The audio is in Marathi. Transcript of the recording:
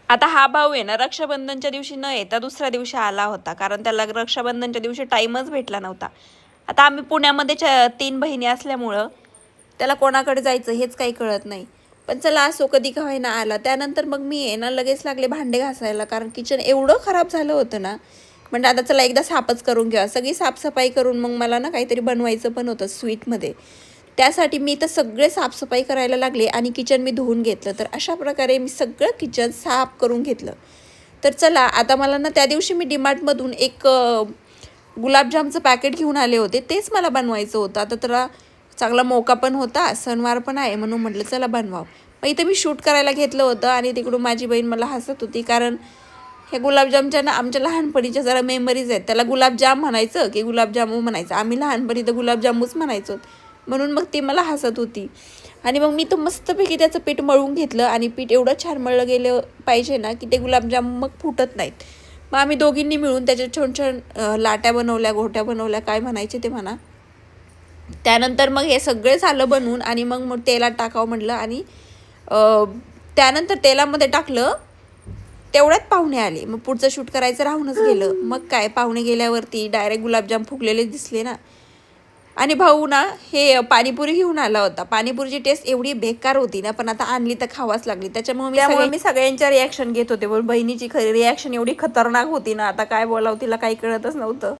आता हा भाऊ आहे ना, रक्षाबंधनच्या दिवशी न येता दुसऱ्या दिवशी आला होता, कारण त्याला रक्षाबंधनच्या दिवशी टाईमच भेटला नव्हता. आता आम्ही पुण्यामध्ये 3 बहिणी असल्यामुळं त्याला कोणाकडे जायचं हेच काही कळत नाही. पण चला असो, कधी का होईना आला. त्यानंतर मग मी आहे ना लगेच लागले भांडे घासायला, कारण किचन एवढं खराब झालं होतं ना. म्हणजे आता चला एकदा साफच करून घ्या. सगळी साफसफाई करून मग मला ना काहीतरी बनवायचं पण होतं स्वीटमध्ये. त्यासाठी मी तर सगळे साफसफाई करायला लागले आणि किचन मी धुवून घेतलं. तर अशा प्रकारे मी सगळं किचन साफ करून घेतलं. तर चला आता मला ना त्या दिवशी मी डीमार्टमधून एक गुलाबजामचं पॅकेट घेऊन आले होते. तेच मला बनवायचं होतं. आता तर चांगला मौका पण होता, सणवार पण आहे, म्हणून म्हटलं चला बनवावं. मग इथं मी शूट करायला घेतलं होतं आणि तिकडून माझी बहीण मला हसत होती, कारण हे गुलाबजामच्या ना आमच्या लहानपणीच्या जरा मेमरीज आहेत. त्याला गुलाबजाम म्हणायचं की गुलाबजामू म्हणायचं, आम्ही लहानपणी तर गुलाबजामूच म्हणायचो. म्हणून मग ती मला हसत होती. आणि मग मी तर मस्तपैकी त्याचं पीठ मळून घेतलं आणि पीठ एवढं छान मळलं गेलं पाहिजे ना की ते गुलाबजाम मग फुटत नाहीत. मग आम्ही दोघींनी मिळून त्याच्या छान छान लाट्या बनवल्या, घोट्या बनवल्या, काय म्हणायचे ते म्हणा. त्यानंतर मग हे सगळे झालं बनवून आणि मग तेलात टाकावं म्हटलं आणि त्यानंतर तेलामध्ये टाकलं. तेवढ्यात पाहुणे आले. मग पुढचं शूट करायचं राहूनच गेलं. मग काय, पाहुणे गेल्यावरती डायरेक्ट गुलाबजाम फुगलेले दिसले ना. आणि भाऊ ना हे पाणीपुरी घेऊन आला होता. पाणीपुरीची टेस्ट एवढी बेकार होती ना, पण आता आणली तर खावाच लागली. त्याच्यामुळे मी सगळ्यांच्या रिॲक्शन घेत होते. पण बहिणीची रिॲक्शन एवढी खतरनाक होती ना, आता काय बोलावं तिला काही कळतच नव्हतं.